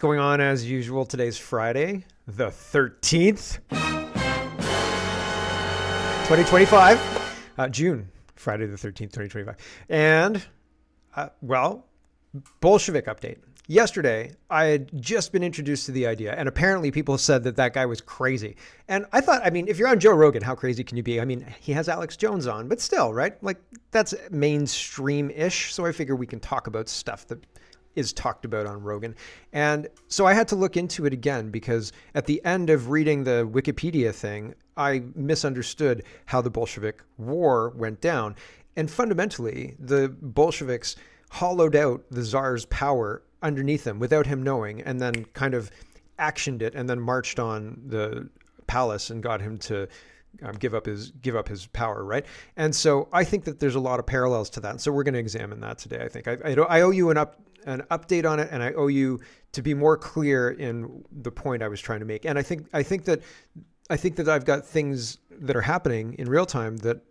Going on as usual. Today's Friday, the 13th, 2025, June, Friday the 13th, 2025. And, Bolshevik update. Yesterday, I had just been introduced to the idea, and apparently people said that that guy was crazy. And I thought, if you're on Joe Rogan, how crazy can you be? He has Alex Jones on, but still, right? Like, that's mainstream-ish, so I figure we can talk about stuff that is talked about on Rogan. And so I had to look into it again because at the end of reading the Wikipedia thing, I misunderstood how the Bolshevik War went down. And fundamentally, the Bolsheviks hollowed out the Tsar's power underneath him without him knowing, and then kind of actioned it and then marched on the palace and got him to give up his power, right? And so I think that there's a lot of parallels to that. And so we're going to examine that today. I think I owe you an update on it, and I owe you to be more clear in the point I was trying to make. And I think that I've got things that are happening in real time that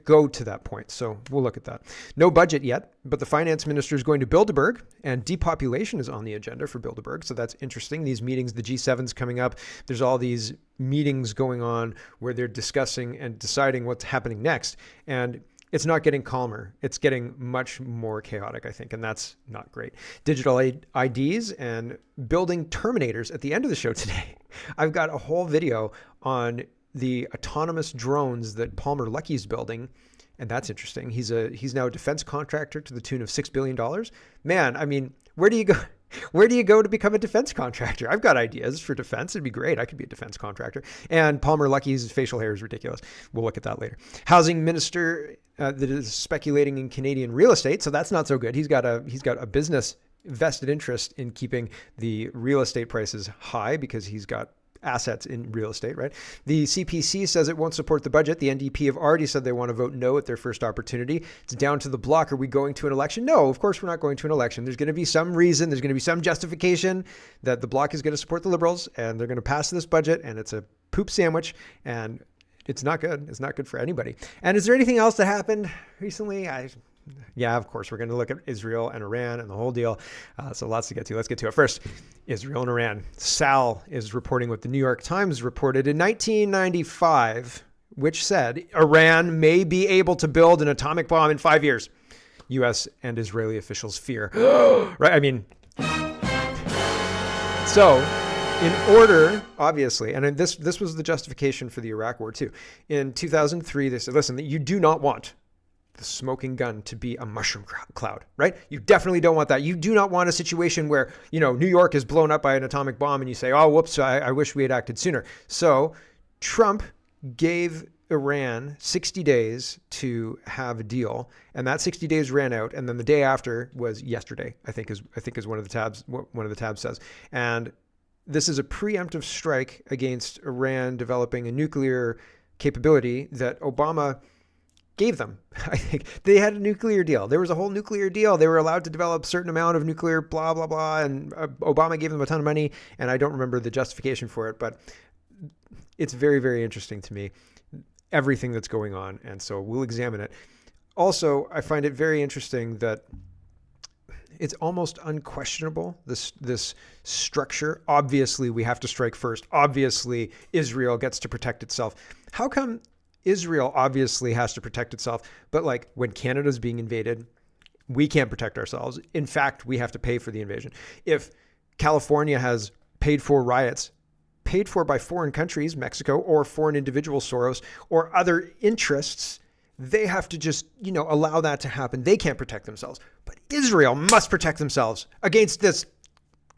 go to that point. So we'll look at that. No budget yet, but the finance minister is going to Bilderberg, and depopulation is on the agenda for Bilderberg. So that's interesting. These meetings, the G7's coming up. There's all these meetings going on where they're discussing and deciding what's happening next. And it's not getting calmer. It's getting much more chaotic, I think, and that's not great. Digital IDs and building Terminators at the end of the show today. I've got a whole video on the autonomous drones that Palmer Luckey's building, and that's interesting. He's now a defense contractor to the tune of $6 billion. Man, where do you go? Where do you go to become a defense contractor? I've got ideas for defense. It'd be great. I could be a defense contractor. And Palmer Luckey's facial hair is ridiculous. We'll look at that later. Housing minister that is speculating in Canadian real estate. So that's not so good. He's got a business vested interest in keeping the real estate prices high because he's got assets in real estate, right? The CPC says it won't support the budget. The NDP have already said they want to vote no at their first opportunity. It's down to the bloc. Are we going to an election? No, of course we're not going to an election. There's going to be some reason. There's going to be some justification that the bloc is going to support the Liberals and they're going to pass this budget, and it's a poop sandwich, and it's not good. It's not good for anybody. And is there anything else that happened recently? Yeah, of course, we're going to look at Israel and Iran and the whole deal. So lots to get to. Let's get to it. First, Israel and Iran. Sal is reporting what the New York Times reported in 1995, which said Iran may be able to build an atomic bomb in 5 years. U.S. and Israeli officials fear. Right? So in order, obviously, and this was the justification for the Iraq War too. In 2003, they said, listen, you do not want the smoking gun to be a mushroom cloud, right? You definitely don't want that. You do not want a situation where, New York is blown up by an atomic bomb and you say, oh, whoops, I wish we had acted sooner. So Trump gave Iran 60 days to have a deal, and that 60 days ran out, and then the day after was yesterday, I think is one of the tabs says. And this is a preemptive strike against Iran developing a nuclear capability that Obama gave them. I think they had a nuclear deal. There was a whole nuclear deal. They were allowed to develop a certain amount of nuclear blah, blah, blah. And Obama gave them a ton of money. And I don't remember the justification for it, but it's very, very interesting to me, everything that's going on. And so we'll examine it. Also, I find it very interesting that it's almost unquestionable, this structure. Obviously, we have to strike first. Obviously, Israel gets to protect itself. How come Israel obviously has to protect itself, but when Canada's being invaded, we can't protect ourselves. In fact, we have to pay for the invasion. If California has paid for riots, paid for by foreign countries, Mexico, or foreign individuals, Soros, or other interests, they have to just, allow that to happen. They can't protect themselves. But Israel must protect themselves against this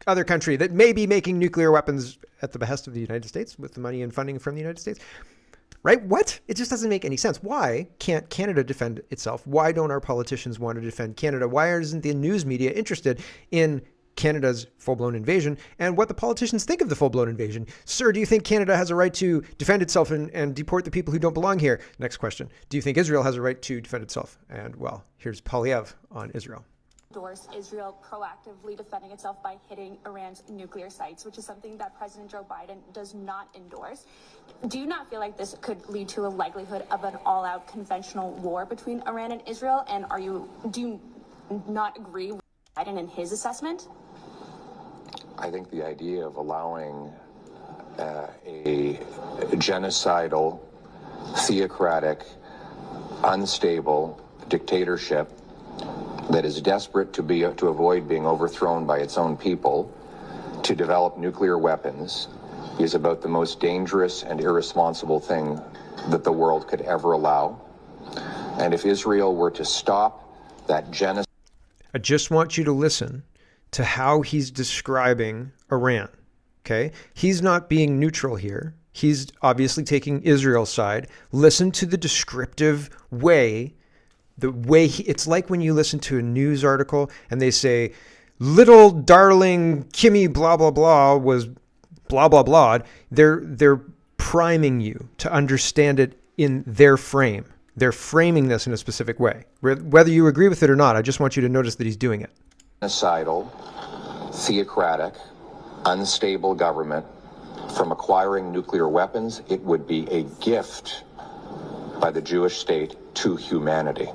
other country that may be making nuclear weapons at the behest of the United States with the money and funding from the United States. Right? What? It just doesn't make any sense. Why can't Canada defend itself? Why don't our politicians want to defend Canada? Why isn't the news media interested in Canada's full-blown invasion and what the politicians think of the full-blown invasion? Sir, do you think Canada has a right to defend itself and deport the people who don't belong here? Next question. Do you think Israel has a right to defend itself? And here's Polyev on Israel. Endorse Israel proactively defending itself by hitting Iran's nuclear sites, which is something that President Joe Biden does not endorse. Do you not feel like this could lead to a likelihood of an all-out conventional war between Iran and Israel? And do you not agree with Biden and his assessment? I think the idea of allowing a genocidal, theocratic, unstable dictatorship that is desperate to avoid being overthrown by its own people to develop nuclear weapons is about the most dangerous and irresponsible thing that the world could ever allow. And if Israel were to stop that genocide... I just want you to listen to how he's describing Iran, okay? He's not being neutral here. He's obviously taking Israel's side. Listen to the descriptive way, it's like when you listen to a news article and they say, little darling Kimmy blah, blah, blah was blah, blah, blah. They're priming you to understand it in their frame. They're framing this in a specific way. Whether you agree with it or not, I just want you to notice that he's doing it. Genocidal, theocratic, unstable government from acquiring nuclear weapons, it would be a gift by the Jewish state to humanity.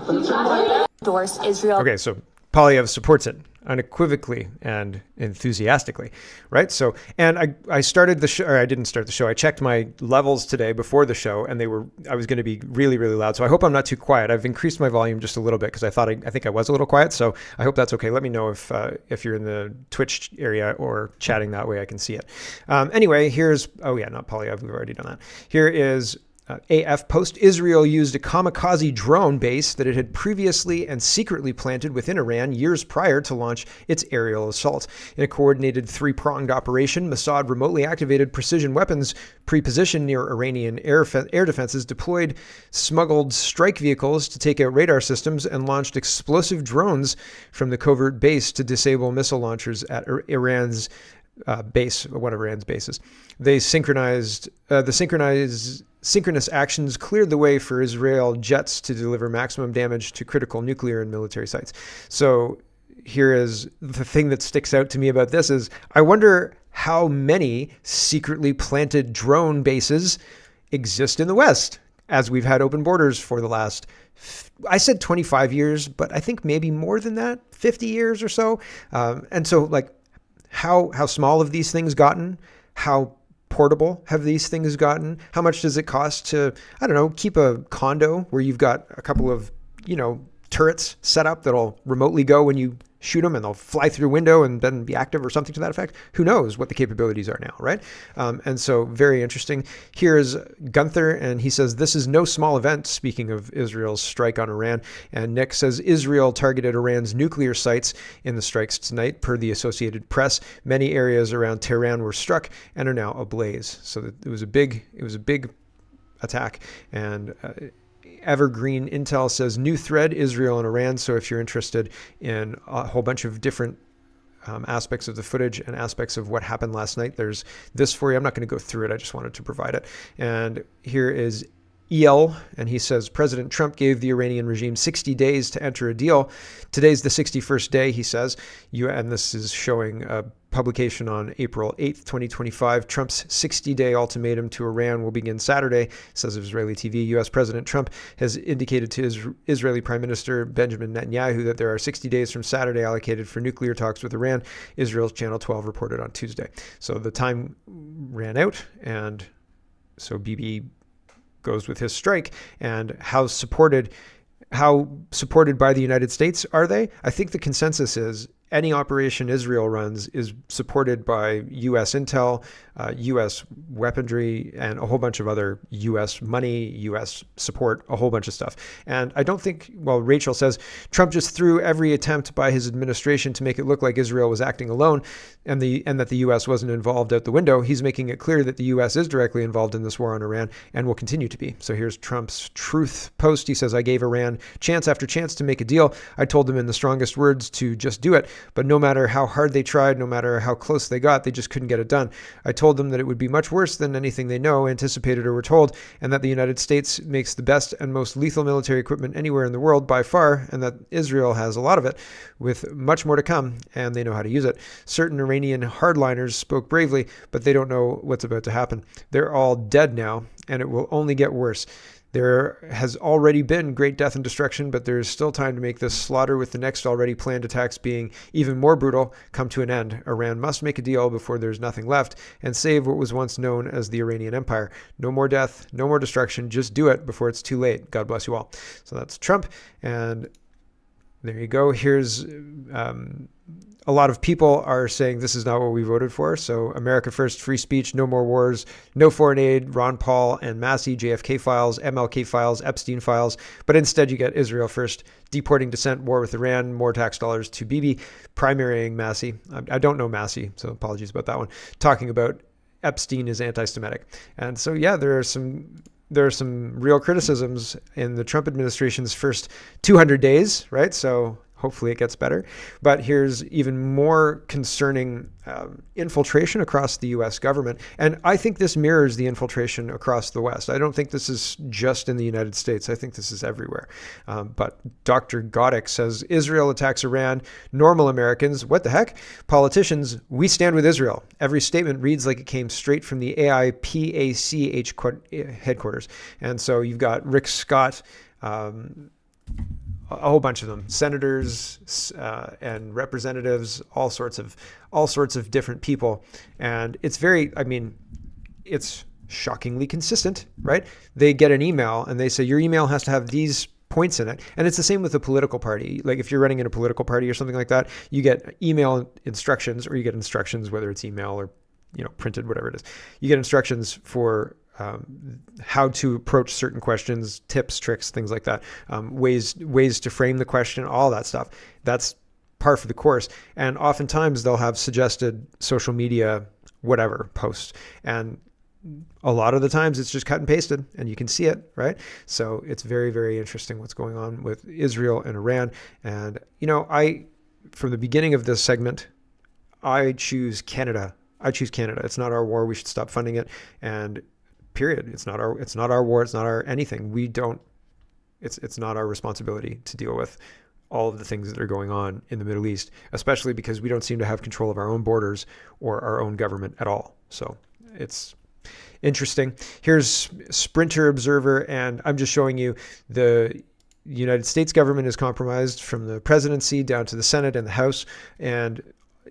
Endorse Israel. Okay, so Polyev supports it unequivocally and enthusiastically, right? So, and I started the show, or I didn't start the show. I checked my levels today before the show, and I was going to be really, really loud. So I hope I'm not too quiet. I've increased my volume just a little bit because I think I was a little quiet. So I hope that's okay. Let me know if you're in the Twitch area or chatting that way. I can see it. Anyway, not Polyev. We've already done that. Here is AF post. Israel used a kamikaze drone base that it had previously and secretly planted within Iran years prior to launch its aerial assault. In a coordinated three-pronged operation, Mossad remotely activated precision weapons pre-positioned near Iranian air defenses, deployed smuggled strike vehicles to take out radar systems, and launched explosive drones from the covert base to disable missile launchers at Iran's base, one of Iran's bases. They synchronous actions cleared the way for Israel jets to deliver maximum damage to critical nuclear and military sites. So here is the thing that sticks out to me about this is I wonder how many secretly planted drone bases exist in the West, as we've had open borders for the last, I said 25 years, but I think maybe more than that, 50 years or so. And so like how small have these things gotten? How portable have these things gotten? How much does it cost to, I don't know, keep a condo where you've got a couple of, turrets set up that'll remotely go when you shoot them and they'll fly through a window and then be active or something to that effect? Who knows what the capabilities are now, right? And so very interesting. Here's Gunther, and he says, this is no small event, speaking of Israel's strike on Iran. And Nick says, Israel targeted Iran's nuclear sites in the strikes tonight, per the Associated Press. Many areas around Tehran were struck and are now ablaze. So it was a big attack. And Evergreen Intel says, new thread, Israel and Iran. So if you're interested in a whole bunch of different aspects of the footage and aspects of what happened last night, there's this for you. I'm not going to go through it. I just wanted to provide it. And here is EL, and he says, President Trump gave the Iranian regime 60 days to enter a deal. Today's the 61st day, he says. And this is showing a publication on April 8th, 2025. Trump's 60-day ultimatum to Iran will begin Saturday, says Israeli TV. U.S. President Trump has indicated to Israeli Prime Minister Benjamin Netanyahu that there are 60 days from Saturday allocated for nuclear talks with Iran, Israel's Channel 12 reported on Tuesday. So the time ran out, and so Bibi goes with his strike. And how supported by the United States are they? I think the consensus is any operation Israel runs is supported by U.S. intel, U.S. weaponry, and a whole bunch of other U.S. money, U.S. support, a whole bunch of stuff. And I don't think, Rachel says, Trump just threw every attempt by his administration to make it look like Israel was acting alone and that the U.S. wasn't involved out the window. He's making it clear that the U.S. is directly involved in this war on Iran and will continue to be. So here's Trump's truth post. He says, I gave Iran chance after chance to make a deal. I told them in the strongest words to just do it. But no matter how hard they tried, no matter how close they got, they just couldn't get it done. I told them that it would be much worse than anything they know, anticipated, or were told, and that the United States makes the best and most lethal military equipment anywhere in the world by far, and that Israel has a lot of it, with much more to come, and they know how to use it. Certain Iranian hardliners spoke bravely, but they don't know what's about to happen. They're all dead now, and it will only get worse. There has already been great death and destruction, but there is still time to make this slaughter, with the next already planned attacks being even more brutal, come to an end. Iran must make a deal before there's nothing left and save what was once known as the Iranian Empire. No more death, no more destruction. Just do it before it's too late. God bless you all. So that's Trump. And there you go. Here's a lot of people are saying this is not what we voted for. So America first, free speech, no more wars, no foreign aid, Ron Paul and Massey, JFK files, MLK files, Epstein files. But instead you get Israel first, deporting dissent, war with Iran, more tax dollars to Bibi, primarying Massey. I don't know Massey, so apologies about that one. Talking about Epstein is anti-Semitic. And so, yeah, there are some real criticisms in the Trump administration's first 200 days, right? So hopefully it gets better. But here's even more concerning infiltration across the U.S. government. And I think this mirrors the infiltration across the West. I don't think this is just in the United States. I think this is everywhere. But Dr. Godek says, Israel attacks Iran. Normal Americans, what the heck? Politicians, we stand with Israel. Every statement reads like it came straight from the AIPACH headquarters. And so you've got Rick Scott, a whole bunch of them, senators and representatives, all sorts of different people. And it's it's shockingly consistent, right? They get an email and they say, your email has to have these points in it. And it's the same with a political party. Like if you're running in a political party or something like that, you get email instructions, or you get instructions, whether it's email or, printed, whatever it is. You get instructions for how to approach certain questions, tips, tricks, things like that, ways to frame the question, all that stuff. That's par for the course. And oftentimes they'll have suggested social media, whatever, posts. And a lot of the times it's just cut and pasted and you can see it, right? So it's very, very interesting what's going on with Israel and Iran. And, from the beginning of this segment, I choose Canada. It's not our war. We should stop funding it. And period. It's not our war. It's not our anything. It's not our responsibility to deal with all of the things that are going on in the Middle East, especially because we don't seem to have control of our own borders or our own government at all. So it's interesting. Here's Sprinter Observer, and I'm just showing you the United States government is compromised from the presidency down to the Senate and the House. And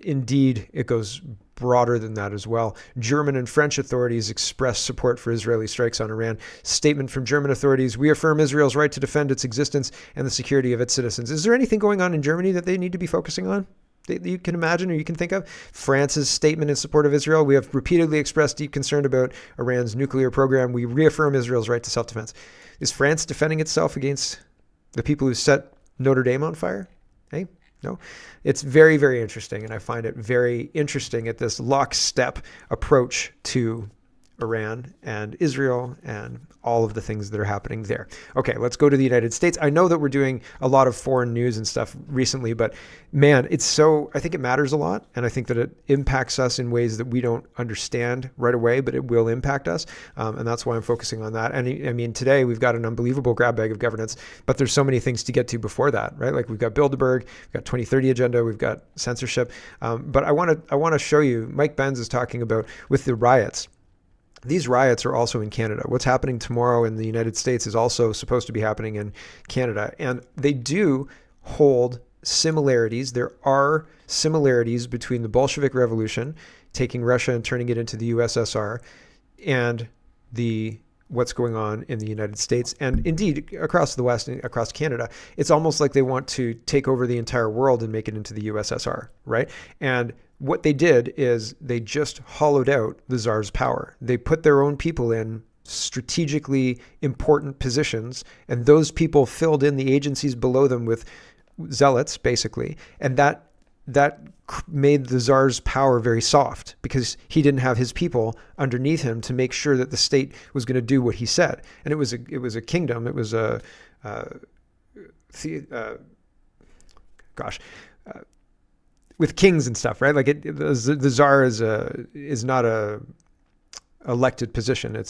indeed, it goes broader than that as well. German and French authorities express support for Israeli strikes on Iran. Statement from German authorities: we affirm Israel's right to defend its existence and the security of its citizens. Is there anything going on in Germany that they need to be focusing on that you can imagine or you can think of? France's statement in support of Israel: we have repeatedly expressed deep concern about Iran's nuclear program. We reaffirm Israel's right to self-defense. Is France defending itself against the people who set Notre Dame on fire? Hey? No, it's very, very interesting. And I find it very interesting at this lockstep approach to Iran and Israel and all of the things that are happening there. Okay, let's go to the United States. I know that we're doing a lot of foreign news and stuff recently, but man, I think it matters a lot. And I think that it impacts us in ways that we don't understand right away, but it will impact us. And that's why I'm focusing on that. And today we've got an unbelievable grab bag of governance, but there's so many things to get to before that, right? Like we've got Bilderberg, we've got 2030 agenda, we've got censorship. But I want to show you, Mike Benz is talking about with the riots. These riots are also in Canada. What's happening tomorrow in the United States is also supposed to be happening in Canada. And they do hold similarities. There are similarities between the Bolshevik Revolution, taking Russia and turning it into the USSR, and what's going on in the United States and indeed across the West and across Canada. It's almost like they want to take over the entire world and make it into the USSR, right? And what they did is they just hollowed out the Tsar's power. They put their own people in strategically important positions, and those people filled in the agencies below them with zealots, basically. And that made the Tsar's power very soft because he didn't have his people underneath him to make sure that the state was going to do what he said. And it was a kingdom. It was with kings and stuff, right? Like the Tsar is not a elected position.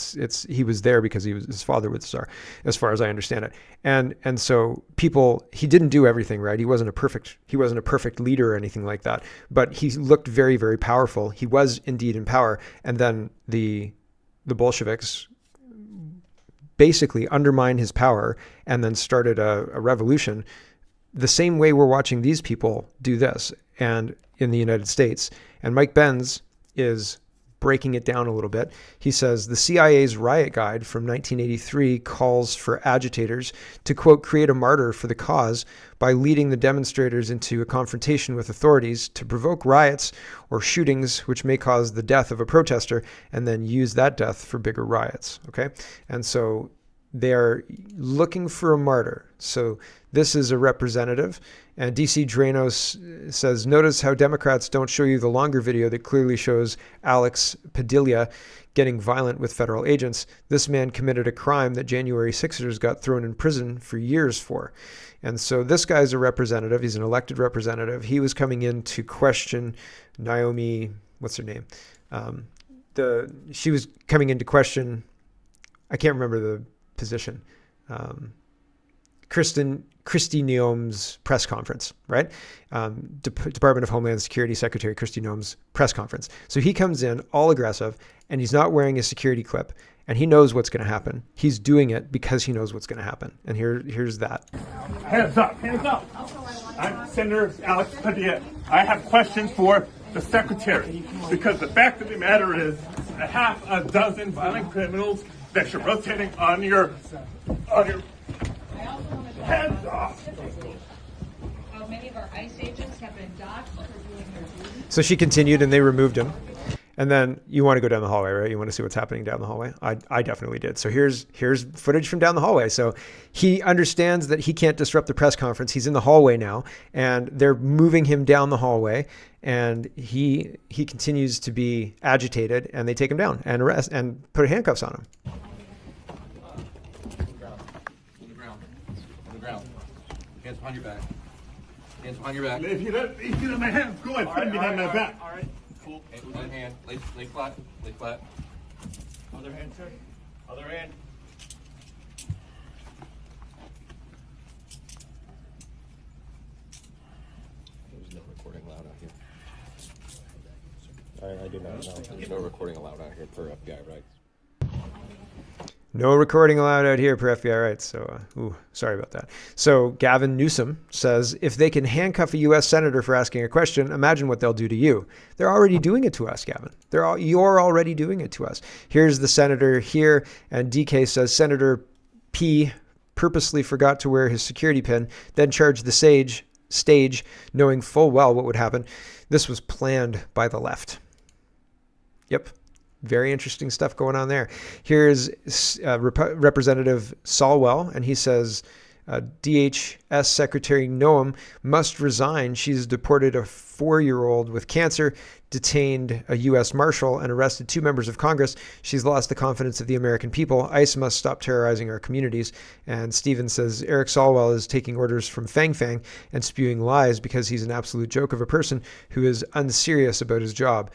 He was there because his father was Tsar, as far as I understand it. And so he didn't do everything right. He wasn't a perfect leader or anything like that, but he looked very, very powerful. He was indeed in power. And then the Bolsheviks basically undermine his power and then started a revolution, the same way we're watching these people do this and in the United States. And Mike Benz is breaking it down a little bit. He says the CIA's riot guide from 1983 calls for agitators to, quote, create a martyr for the cause by leading the demonstrators into a confrontation with authorities to provoke riots or shootings which may cause the death of a protester and then use that death for bigger riots. Okay. And so they're looking for a martyr. So this is a representative. And DC Dranos says, notice how Democrats don't show you the longer video that clearly shows Alex Padilla getting violent with federal agents. This man committed a crime that January 6ers got thrown in prison for years for. And so this guy's a representative. He's an elected representative. He was coming in to question Naomi, what's her name? She was coming in to question, I can't remember the position. Kristi Noem's press conference, right? Department of Homeland Security Secretary Kristi Noem's press conference. So he comes in all aggressive and he's not wearing a security clip and he knows what's going to happen. He's doing it because he knows what's going to happen. And here's that. Hands up, hands up. I'm Senator Alex Padilla. I have questions for the secretary because the fact of the matter is a half a dozen violent criminals that you're rotating on your hands off. Many of our ICE agents have been docked for doing their duty. So she continued and they removed him. And then you want to go down the hallway, right? You want to see what's happening down the hallway? I definitely did. So here's footage from down the hallway. So he understands that he can't disrupt the press conference. He's in the hallway now and they're moving him down the hallway and he continues to be agitated and they take him down and arrest and put handcuffs on him. Hands behind your back. Hands behind your back. If you let my hands go, I'd put them behind my back. All right. Cool. One hand. Lay flat. Lay flat. Other hand, sir. Other hand. There's no recording allowed out here. I do not know. There's no recording allowed out here per FBI rights. No recording allowed out here per FBI rights. So, sorry about that. So Gavin Newsom says, if they can handcuff a U.S. senator for asking a question, imagine what they'll do to you. They're already doing it to us, Gavin. You're already doing it to us. Here's the senator here. And DK says, Senator P purposely forgot to wear his security pin, then charged the stage, knowing full well what would happen. This was planned by the left. Yep. Very interesting stuff going on there. Here's Representative Solwell, and he says, DHS Secretary Noem must resign. She's deported a 4-year-old with cancer, detained a U.S. Marshal, and arrested 2 members of Congress. She's lost the confidence of the American people. ICE must stop terrorizing our communities. And Stephen says, Eric Solwell is taking orders from Fang Fang and spewing lies because he's an absolute joke of a person who is unserious about his job.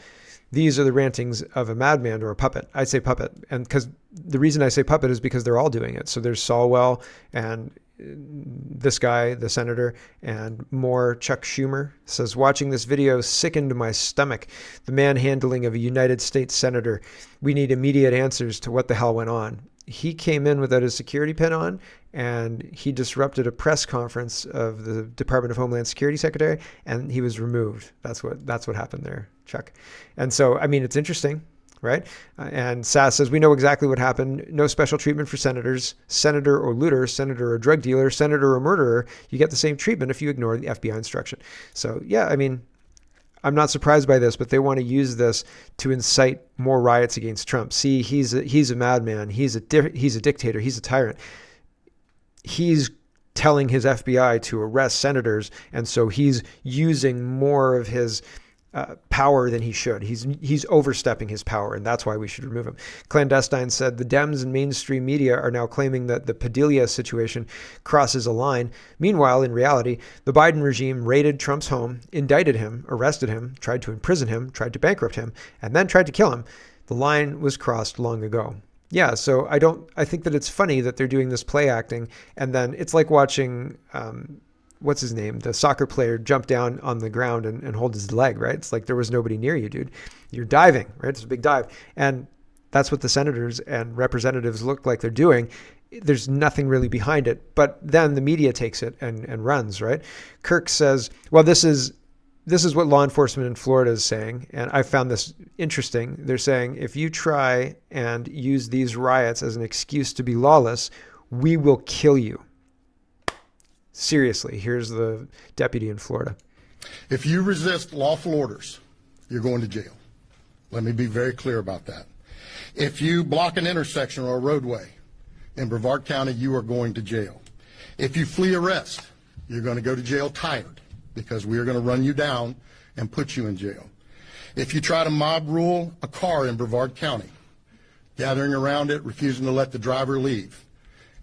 These are the rantings of a madman or a puppet. I say puppet. And because the reason I say puppet is because they're all doing it. So there's Solwell and this guy, the senator, and more. Chuck Schumer says, watching this video sickened my stomach. The manhandling of a United States senator. We need immediate answers to what the hell went on. He came in without his security pin on and he disrupted a press conference of the Department of Homeland Security Secretary and he was removed. That's what happened there, Chuck. And so, I mean, it's interesting, right? And Sass says, we know exactly what happened. No special treatment for senators, senator or looter, senator or drug dealer, senator or murderer. You get the same treatment if you ignore the FBI instruction. So yeah, I mean, I'm not surprised by this, but they want to use this to incite more riots against Trump. See, he's a madman. He's a dictator. He's a tyrant. He's telling his FBI to arrest senators, and so he's using more of his power than he should. He's overstepping his power, and that's why we should remove him. Clandestine said the Dems and mainstream media are now claiming that the Padilla situation crosses a line. Meanwhile, in reality, the Biden regime raided Trump's home, indicted him, arrested him, tried to imprison him, tried to bankrupt him, and then tried to kill him. The line was crossed long ago. Yeah, so I think that it's funny that they're doing this play acting, and then it's like watching what's his name, the soccer player, jump down on the ground and hold his leg, right? It's like there was nobody near you, dude. You're diving, right? It's a big dive. And that's what the senators and representatives look like they're doing. There's nothing really behind it. But then the media takes it and runs, right? Kirk says, well, this is what law enforcement in Florida is saying. And I found this interesting. They're saying, if you try and use these riots as an excuse to be lawless, we will kill you. Seriously, here's the deputy in Florida. If you resist lawful orders, you're going to jail. Let me be very clear about that. If you block an intersection or a roadway in Brevard County, you are going to jail. If you flee arrest, you're going to go to jail tired, because we are going to run you down and put you in jail. If you try to mob rule a car in Brevard County, gathering around it, refusing to let the driver leave,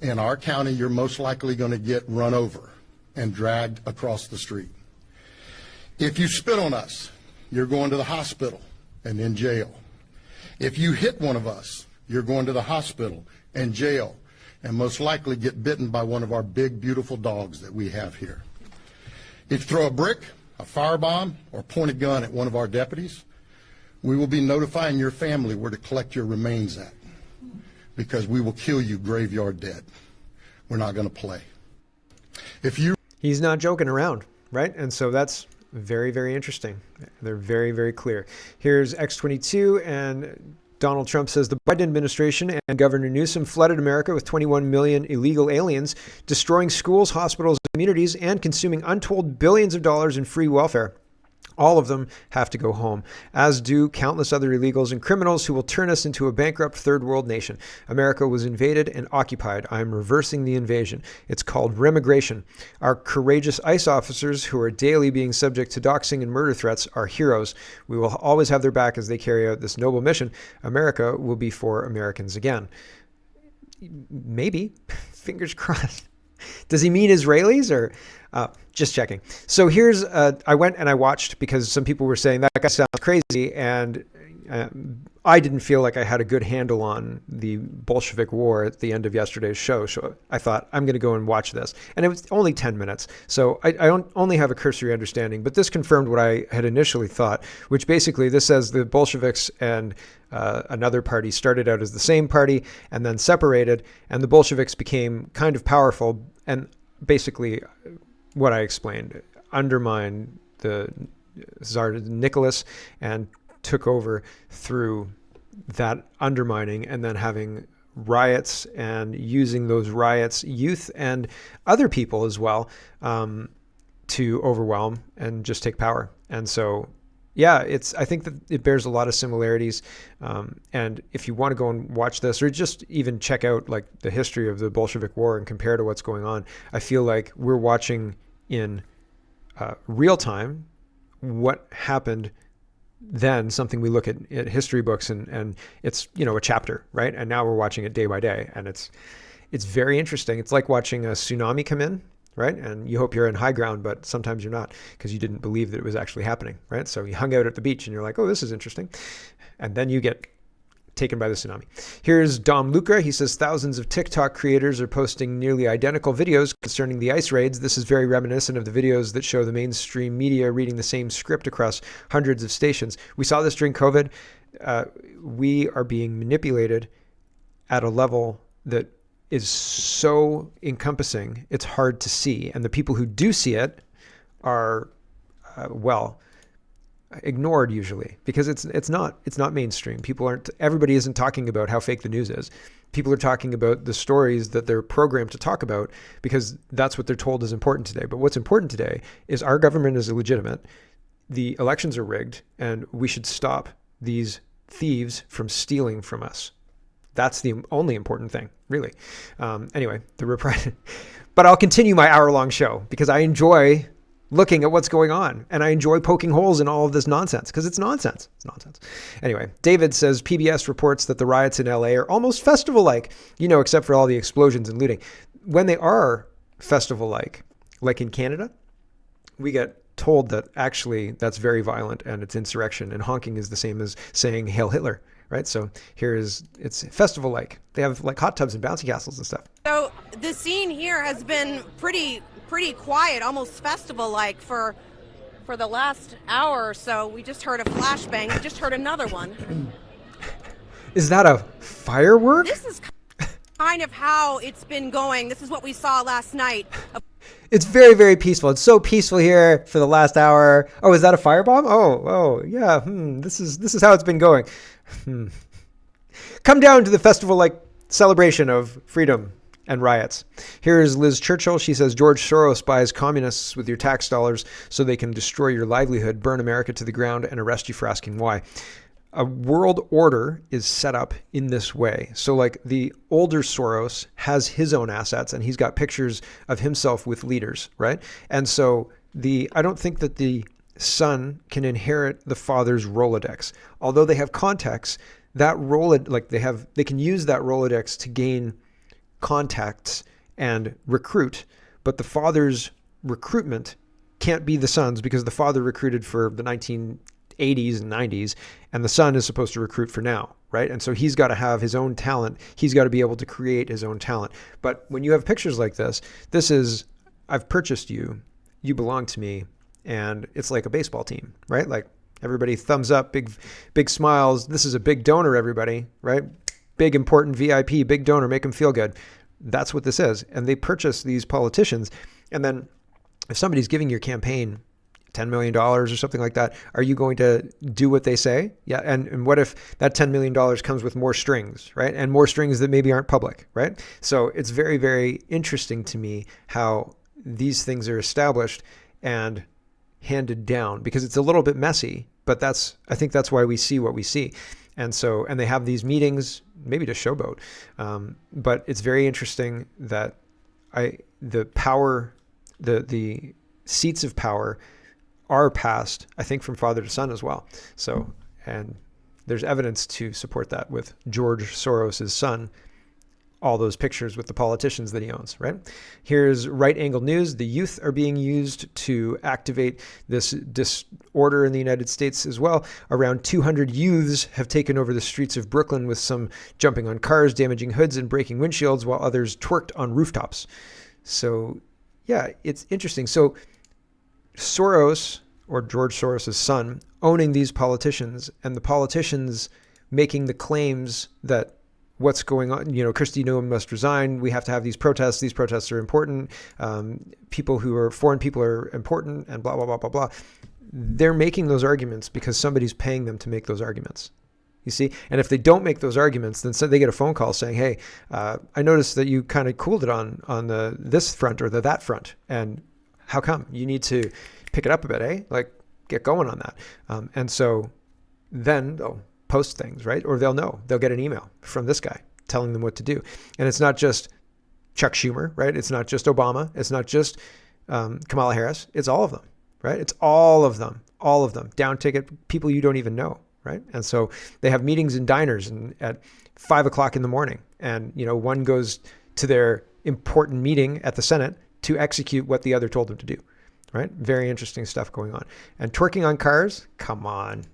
in our county, you're most likely going to get run over and dragged across the street. If you spit on us, you're going to the hospital and in jail. If you hit one of us, you're going to the hospital and jail, and most likely get bitten by one of our big, beautiful dogs that we have here. If you throw a brick, a firebomb, or point a gun at one of our deputies, we will be notifying your family where to collect your remains at, because we will kill you graveyard dead. We're not going to play. He's not joking around, right? And so that's very, very interesting. They're very, very clear. Here's X22, and Donald Trump says the Biden administration and Governor Newsom flooded America with 21 million illegal aliens, destroying schools, hospitals, communities, and consuming untold billions of dollars in free welfare. All of them have to go home, as do countless other illegals and criminals who will turn us into a bankrupt third world nation. America was invaded and occupied. I am reversing the invasion. It's called remigration. Our courageous ICE officers, who are daily being subject to doxing and murder threats, are heroes. We will always have their back as they carry out this noble mission. America will be for Americans again. Maybe. Fingers crossed. Does he mean Israelis or... just checking. So here's, I went and I watched, because some people were saying that guy sounds crazy, and I didn't feel like I had a good handle on the Bolshevik War at the end of yesterday's show. So I thought, I'm going to go and watch this. And it was only 10 minutes. So I don't only have a cursory understanding, but this confirmed what I had initially thought, which basically this says the Bolsheviks and another party started out as the same party and then separated, and the Bolsheviks became kind of powerful and basically what I explained, undermined the Tsar Nicholas and took over through that undermining, and then having riots and using those riots, youth and other people as well, to overwhelm and just take power. And so, yeah, I think that it bears a lot of similarities. And if you want to go and watch this, or just even check out like the history of the Bolshevik War and compare to what's going on, I feel like we're watching in real time what happened then, something we look at history books and it's, a chapter, right? And now we're watching it day by day, and it's very interesting. It's like watching a tsunami come in, right? And you hope you're in high ground, but sometimes you're not, because you didn't believe that it was actually happening, right? So you hung out at the beach and you're like, oh, this is interesting. And then you get taken by the tsunami. Here's Dom Luca. He says thousands of TikTok creators are posting nearly identical videos concerning the ICE raids. This is very reminiscent of the videos that show the mainstream media reading the same script across hundreds of stations. We saw this during COVID. We are being manipulated at a level that is so encompassing, it's hard to see. And the people who do see it are, ignored usually, because it's not mainstream. Everybody isn't talking about how fake the news is. People are talking about the stories that they're programmed to talk about, because that's what they're told is important today. But what's important today is our government is illegitimate, the elections are rigged, and we should stop these thieves from stealing from us. That's the only important thing, really. Anyway, but I'll continue my hour-long show because I enjoy looking at what's going on, and I enjoy poking holes in all of this nonsense, because it's nonsense. It's nonsense. Anyway, David says PBS reports that the riots in LA are almost festival-like, except for all the explosions and looting. When they are festival-like in Canada, we get told that actually that's very violent and it's insurrection, and honking is the same as saying Hail Hitler, right? So it's festival-like. They have like hot tubs and bouncy castles and stuff. So the scene here has been pretty quiet, almost festival-like for the last hour or so. We just heard a flashbang. We just heard another one. Is that a firework? This is kind of how it's been going. This is what we saw last night. It's very, very peaceful. It's so peaceful here for the last hour. Oh, is that a firebomb? Oh, yeah. This is how it's been going. Come down to the festival-like celebration of freedom and riots. Here's Liz Churchill. She says, George Soros buys communists with your tax dollars so they can destroy your livelihood, burn America to the ground, and arrest you for asking why. A world order is set up in this way. So like the older Soros has his own assets and he's got pictures of himself with leaders, right? And so I don't think that the son can inherit the father's Rolodex. Although they have contacts, that they can use that Rolodex to gain contacts and recruit, but the father's recruitment can't be the son's because the father recruited for the 1980s and 90s, and the son is supposed to recruit for now, right? And so he's got to have his own talent. He's got to be able to create his own talent. But when you have pictures like this is, I've purchased you, you belong to me, and it's like a baseball team, right? Like everybody thumbs up, big smiles. This is a big donor, everybody, right? Big, important VIP, big donor, make them feel good. That's what this is. And they purchase these politicians. And then if somebody's giving your campaign $10 million or something like that, are you going to do what they say? Yeah. And what if that $10 million comes with more strings, right? And more strings that maybe aren't public, right? So it's very, very interesting to me how these things are established and handed down, because it's a little bit messy, but I think that's why we see what we see. And they have these meetings, maybe to showboat. But it's very interesting that the seats of power are passed, I think, from father to son as well. So, and there's evidence to support that with George Soros' son, all those pictures with the politicians that he owns, right? Here's Right Angle News. The youth are being used to activate this disorder in the United States as well. Around 200 youths have taken over the streets of Brooklyn, with some jumping on cars, damaging hoods, and breaking windshields, while others twerked on rooftops. So, yeah, it's interesting. So Soros, or George Soros' son, owning these politicians, and the politicians making the claims that what's going on, Kristi Noem must resign. We have to have these protests. These protests are important. Foreign people are important, and blah, blah, blah, blah, blah. They're making those arguments because somebody's paying them to make those arguments. You see? And if they don't make those arguments, then they get a phone call saying, hey, I noticed that you kind of cooled it on this front or that front. And how come? You need to pick it up a bit, eh? Like, get going on that. And so then they'll post things, right? Or they'll get an email from this guy telling them what to do. And it's not just Chuck Schumer, right? It's not just Obama. It's not just Kamala Harris. It's all of them, right? It's all of them, down ticket, people you don't even know, right? And so they have meetings in diners at 5 o'clock in the morning. And, one goes to their important meeting at the Senate to execute what the other told them to do, right? Very interesting stuff going on. And twerking on cars, come on.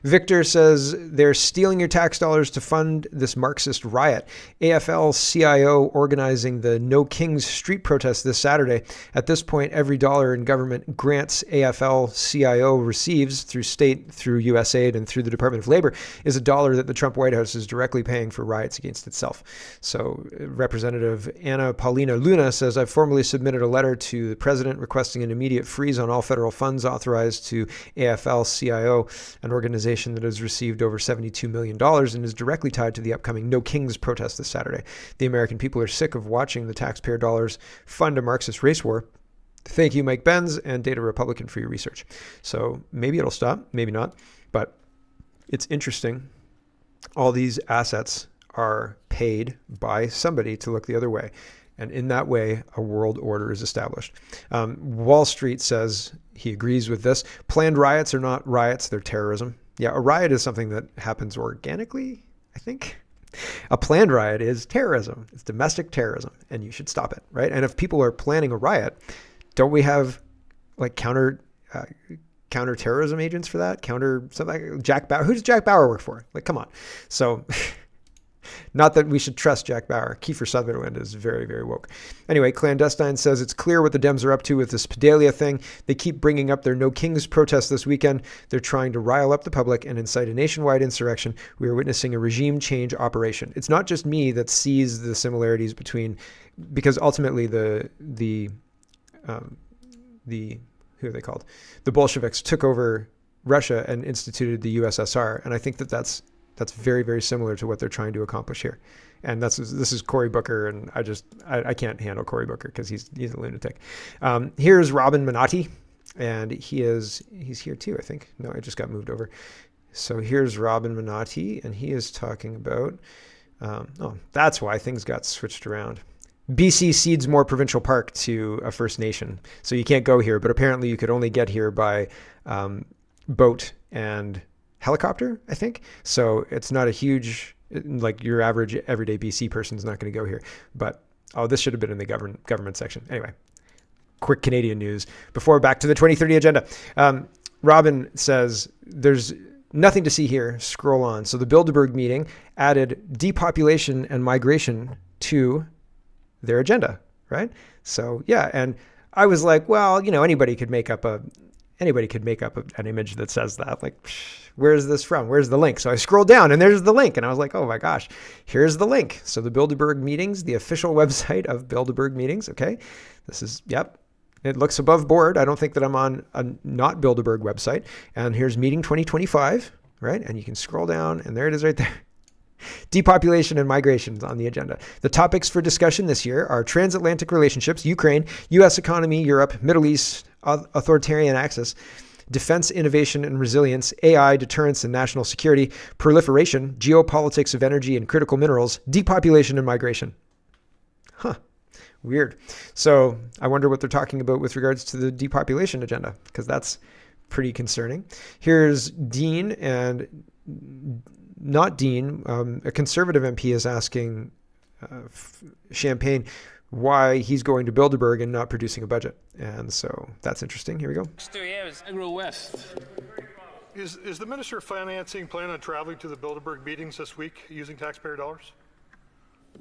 Victor says they're stealing your tax dollars to fund this Marxist riot. AFL-CIO organizing the No Kings street protest this Saturday. At this point, every dollar in government grants AFL-CIO receives through USAID, and through the Department of Labor is a dollar that the Trump White House is directly paying for riots against itself. So Representative Anna Paulina Luna says, I've formally submitted a letter to the president requesting an immediate freeze on all federal funds authorized to AFL-CIO, an organization that has received over $72 million and is directly tied to the upcoming No Kings protest this Saturday. The American people are sick of watching the taxpayer dollars fund a Marxist race war. Thank you, Mike Benz and Data Republican, for your research. So maybe it'll stop, maybe not, but it's interesting. All these assets are paid by somebody to look the other way. And in that way, a world order is established. Wall Street says he agrees with this. Planned riots are not riots, they're terrorism. Yeah, a riot is something that happens organically, I think. A planned riot is terrorism. It's domestic terrorism, and you should stop it, right? And if people are planning a riot, don't we have like counter-terrorism agents for that? Jack Bauer. Who does Jack Bauer work for? Like, come on. So Not that we should trust Jack Bauer. Kiefer Sutherland is very, very woke. Anyway, Clandestine says it's clear what the Dems are up to with this Pedalia thing. They keep bringing up their No Kings protest this weekend. They're trying to rile up the public and incite a nationwide insurrection. We are witnessing a regime change operation. It's not just me that sees the similarities between, because ultimately the who are they called? The Bolsheviks took over Russia and instituted the USSR. And I think that that's very, very similar to what they're trying to accomplish here. And this is Cory Booker, and I can't handle Cory Booker because he's a lunatic. Here's Robin Minotti, and he's here too, I think. No, I just got moved over. So here's Robin Minotti, and he is talking about, that's why things got switched around. BC cedes more provincial park to a First Nation. So you can't go here, but apparently you could only get here by boat and helicopter, I think. So it's not a huge, like your average everyday BC person is not going to go here. But, this should have been in the government section. Anyway, quick Canadian news before back to the 2030 agenda. Robin says there's nothing to see here. Scroll on. So the Bilderberg meeting added depopulation and migration to their agenda, right? So yeah, and I was like, well, anybody could make up an image that says that. Like, where's this from? Where's the link? So I scrolled down and there's the link, and I was like, oh my gosh, here's the link. So the Bilderberg meetings, the official website of Bilderberg meetings. Okay, this is it looks above board. I don't think that I'm on a not Bilderberg website. And here's meeting 2025, right? And you can scroll down, and there it is right there. Depopulation and migration on the agenda. The topics for discussion this year are transatlantic relationships, Ukraine, U.S. economy, Europe, Middle East, authoritarian axis, defense, innovation and resilience, AI, deterrence and national security, proliferation, geopolitics of energy and critical minerals, depopulation and migration. Weird. So I wonder what they're talking about with regards to the depopulation agenda, because that's pretty concerning. Here's Dean, and not Dean, a conservative MP is asking Champagne why he's going to Bilderberg and not producing a budget. And so that's interesting. Here we go. West. Is the Minister of Financing planning on traveling to the Bilderberg meetings this week using taxpayer dollars?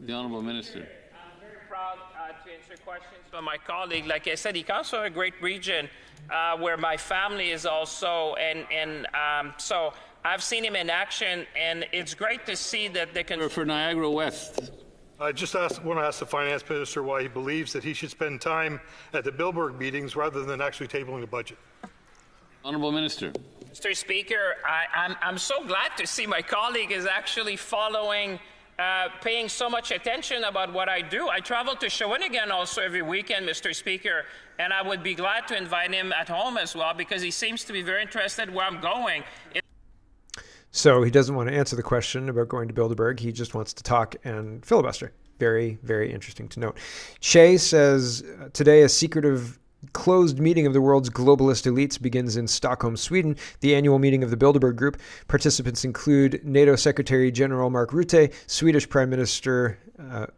The Honourable Minister. I'm very proud to answer questions from my colleague. Like I said, he comes from a great region where my family is also, and so I've seen him in action, and it's great to see that they can. For Niagara West. I just want to ask the finance minister why he believes that he should spend time at the Bilderberg meetings rather than actually tabling the budget. Honourable Minister. Mr. Speaker, I'm so glad to see my colleague is actually following, paying so much attention about what I do. I travel to Shawinigan also every weekend, Mr. Speaker, and I would be glad to invite him at home as well, because he seems to be very interested where I'm going. So he doesn't want to answer the question about going to Bilderberg. He just wants to talk and filibuster. Very, very interesting to note. Shay says, today a secretive closed meeting of the world's globalist elites begins in Stockholm, Sweden. The annual meeting of the Bilderberg Group. Participants include NATO Secretary General Mark Rutte, Swedish Prime Minister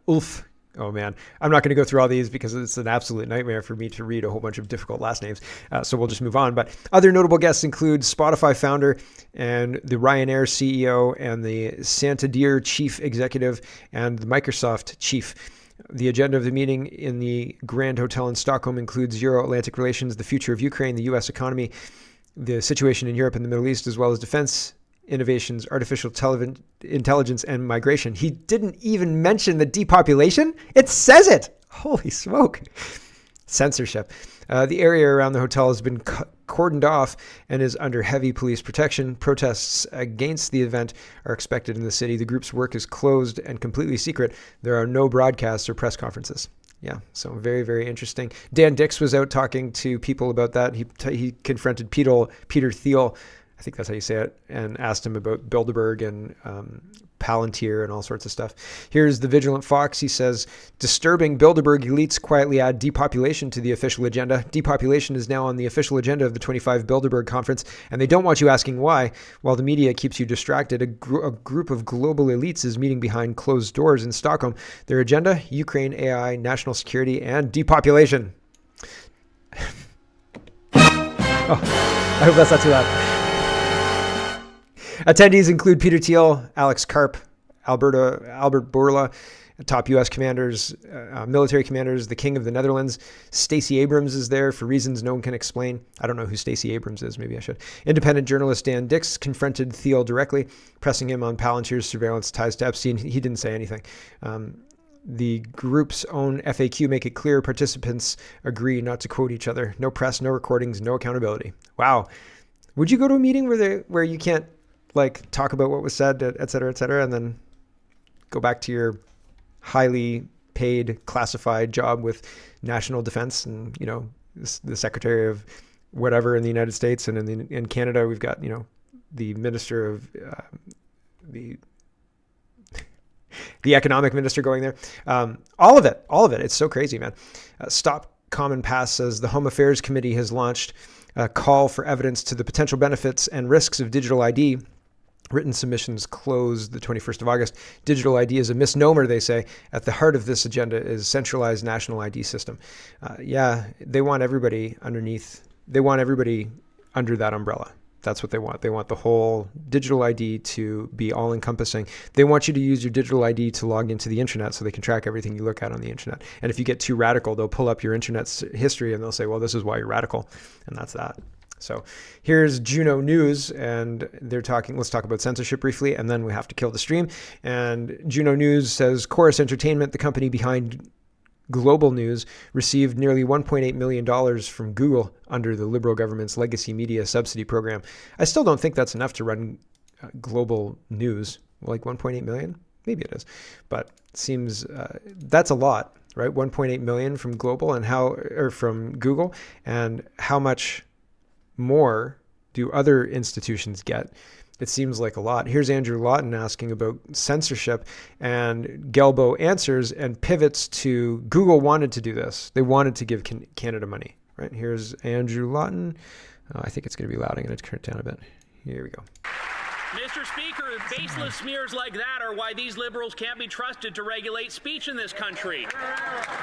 Ulf. Oh man, I'm not going to go through all these because it's an absolute nightmare for me to read a whole bunch of difficult last names. So we'll just move on. But other notable guests include Spotify founder and the Ryanair CEO and the Santander chief executive and the Microsoft chief. The agenda of the meeting in the Grand Hotel in Stockholm includes Euro-Atlantic relations, the future of Ukraine, the U.S. economy, the situation in Europe and the Middle East, as well as defense, innovations, artificial intelligence, and migration. He didn't even mention the depopulation. It says it. Holy smoke. Censorship. The area around the hotel has been cordoned off and is under heavy police protection. Protests against the event are expected in the city. The group's work is closed and completely secret. There are no broadcasts or press conferences. Yeah, so very, very interesting. Dan Dix was out talking to people about that. He confronted Peter Thiel, I think that's how you say it, and asked him about Bilderberg and Palantir and all sorts of stuff. Here's the Vigilant Fox. He says, disturbing Bilderberg elites quietly add depopulation to the official agenda. Depopulation is now on the official agenda of the 25 Bilderberg conference, and they don't want you asking why. While the media keeps you distracted, a group of global elites is meeting behind closed doors in Stockholm. Their agenda, Ukraine, AI, national security, and depopulation. I hope that's not too loud. Attendees include Peter Thiel, Alex Karp, Albert Bourla, top U.S. commanders, military commanders, the King of the Netherlands. Stacey Abrams is there for reasons no one can explain. I don't know who Stacey Abrams is. Maybe I should. Independent journalist Dan Dix confronted Thiel directly, pressing him on Palantir's surveillance ties to Epstein. He didn't say anything. The group's own FAQ make it clear participants agree not to quote each other. No press, no recordings, no accountability. Wow. Would you go to a meeting where you can't like talk about what was said, et cetera, and then go back to your highly paid classified job with national defense and, you know, the secretary of whatever in the United States, and in Canada, we've got, you know, the minister of the economic minister going there. All of it. It's so crazy, man. Stop Common Pass says the Home Affairs Committee has launched a call for evidence to the potential benefits and risks of digital ID. Written submissions closed the 21st of August. Digital ID is a misnomer, they say. At the heart of this agenda is centralized national ID system. They want everybody underneath. They want everybody under that umbrella. That's what they want. They want the whole digital ID to be all-encompassing. They want you to use your digital ID to log into the internet so they can track everything you look at on the internet. And if you get too radical, they'll pull up your internet's history and they'll say, well, this is why you're radical. And that's that. So here's Juno News, and they're talking, let's talk about censorship briefly, and then we have to kill the stream. And Juno News says, Chorus Entertainment, the company behind Global News, received nearly $1.8 million from Google under the Liberal government's legacy media subsidy program. I still don't think that's enough to run Global News. Like 1.8 million? Maybe it is. But it seems that's a lot, right? 1.8 million from Global from Google, and how much more do other institutions get? It seems like a lot. Here's Andrew Lawton asking about censorship, and Gelbo answers and pivots to Google wanted to do this. They wanted to give Canada money, right? Here's Andrew Lawton. I think it's going to be loud. I'm going to turn it down a bit. Here we go. Mr. Speaker, baseless smears like that are why these liberals can't be trusted to regulate speech in this country.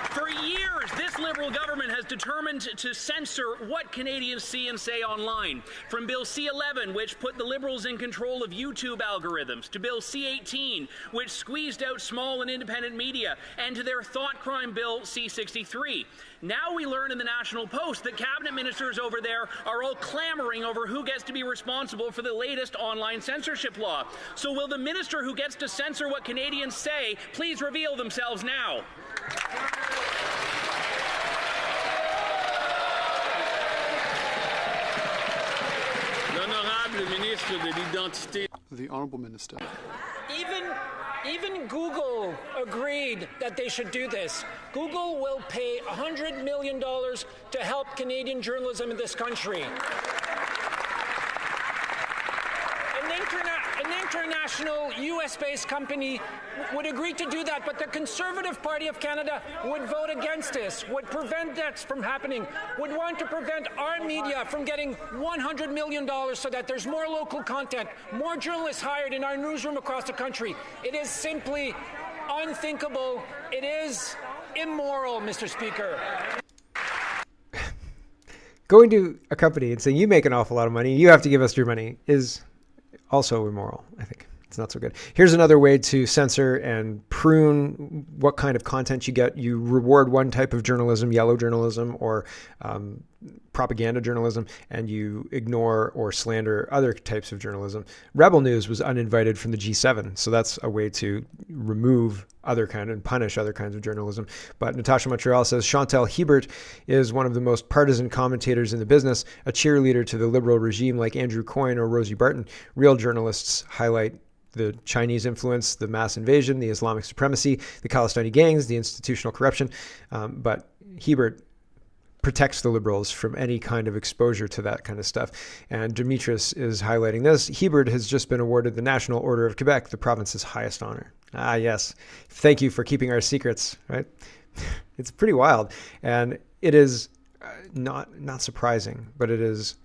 For years, this Liberal government has determined to censor what Canadians see and say online. From Bill C-11, which put the Liberals in control of YouTube algorithms, to Bill C-18, which squeezed out small and independent media, and to their thought crime Bill C-63. Now we learn in the National Post that cabinet ministers over there are all clamoring over who gets to be responsible for the latest online censorship law. So will the minister who gets to censor what Canadians say please reveal themselves now? The Honourable Minister. Even Google agreed that they should do this. Google will pay $100 million to help Canadian journalism in this country. An international US-based company would agree to do that, but the Conservative Party of Canada would vote against this, would prevent that from happening, would want to prevent our media from getting $100 million so that there's more local content, more journalists hired in our newsroom across the country. It is simply unthinkable. It is immoral, Mr. Speaker. Going to a company and saying, you make an awful lot of money, you have to give us your money, is also immoral, I think. It's not so good. Here's another way to censor and prune what kind of content you get. You reward one type of journalism, yellow journalism, or propaganda journalism, and you ignore or slander other types of journalism. Rebel News was uninvited from the G7, so that's a way to remove other kind and punish other kinds of journalism. But Natasha Montreal says Chantal Hebert is one of the most partisan commentators in the business, a cheerleader to the Liberal regime like Andrew Coyne or Rosie Barton. Real journalists highlight the Chinese influence, the mass invasion, the Islamic supremacy, the Khalistani gangs, the institutional corruption. But Hebert protects the Liberals from any kind of exposure to that kind of stuff. And Demetris is highlighting this. Hebert has just been awarded the National Order of Quebec, the province's highest honor. Ah, yes. Thank you for keeping our secrets, right? It's pretty wild. And it is not surprising, but it is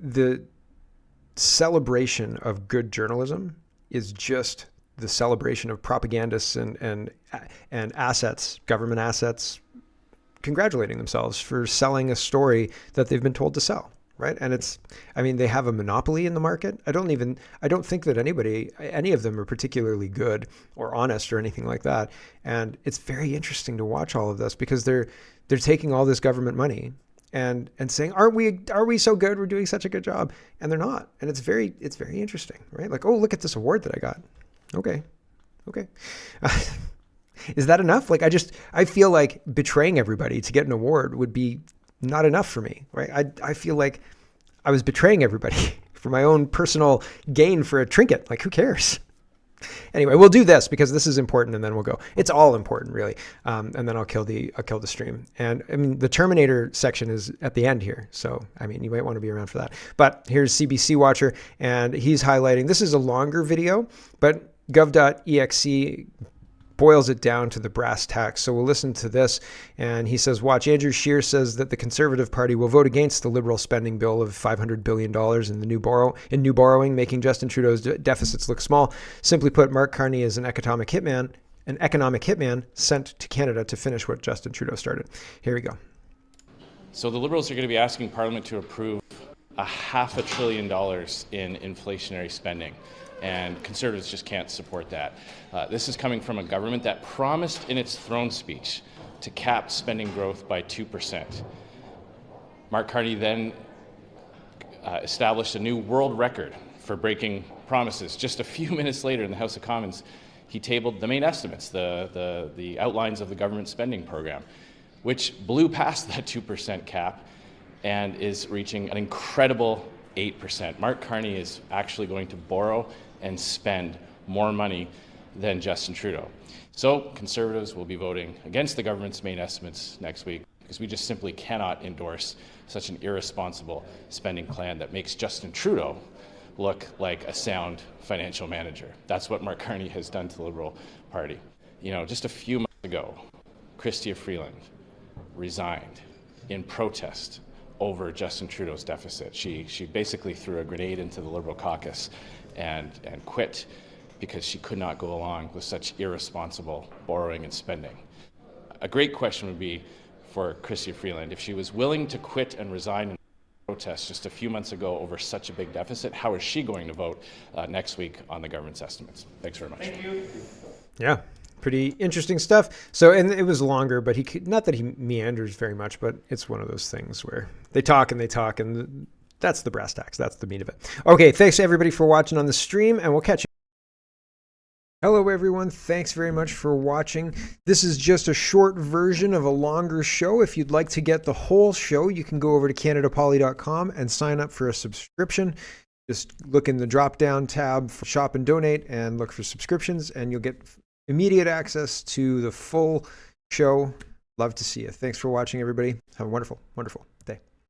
the celebration of good journalism is just the celebration of propagandists and assets, government assets, congratulating themselves for selling a story that they've been told to sell, right? And it's, I mean, they have a monopoly in the market. I don't think that any of them are particularly good or honest or anything like that. And it's very interesting to watch all of this because they're taking all this government money and saying, are we so good? We're doing such a good job. And they're not. And it's very interesting, right? Like, oh, look at this award that I got. Okay. Is that enough? Like, I feel like betraying everybody to get an award would be not enough for me, right? I feel like I was betraying everybody for my own personal gain for a trinket. Like, who cares? Anyway, we'll do this because this is important, and then we'll go. It's all important, really. And then I'll kill the stream. And I mean, the Terminator section is at the end here, so I mean, you might want to be around for that. But here's CBC Watcher, and he's highlighting. This is a longer video, but gov.exe boils it down to the brass tacks. So we'll listen to this. And he says, watch, Andrew Scheer says that the Conservative Party will vote against the Liberal spending bill of $500 billion in new borrowing, making Justin Trudeau's deficits look small. Simply put, Mark Carney is an economic hitman sent to Canada to finish what Justin Trudeau started. Here we go. So the Liberals are going to be asking Parliament to approve $500 billion in inflationary spending. And Conservatives just can't support that. This is coming from a government that promised in its throne speech to cap spending growth by 2%. Mark Carney then established a new world record for breaking promises. Just a few minutes later in the House of Commons, he tabled the main estimates, the outlines of the government spending program, which blew past that 2% cap and is reaching an incredible 8%. Mark Carney is actually going to borrow and spend more money than Justin Trudeau. So Conservatives will be voting against the government's main estimates next week because we just simply cannot endorse such an irresponsible spending plan that makes Justin Trudeau look like a sound financial manager. That's what Mark Carney has done to the Liberal Party. You know, just a few months ago, Chrystia Freeland resigned in protest over Justin Trudeau's deficit. She basically threw a grenade into the Liberal caucus and quit because she could not go along with such irresponsible borrowing and spending. A great question would be for Chrystia Freeland, if she was willing to quit and resign in protest just a few months ago over such a big deficit, how is she going to vote next week on the government's estimates? Thanks very much. Thank you. Yeah. Pretty interesting stuff. So, and it was longer, but not that he meanders very much, but it's one of those things where they talk, and that's the brass tacks. That's the meat of it. Okay. Thanks everybody for watching on the stream, and we'll catch you. Hello everyone. Thanks very much for watching. This is just a short version of a longer show. If you'd like to get the whole show, you can go over to CanadaPoly.com and sign up for a subscription. Just look in the drop-down tab for shop and donate and look for subscriptions, and you'll get immediate access to the full show. Love to see you. Thanks for watching, everybody. Have a wonderful, wonderful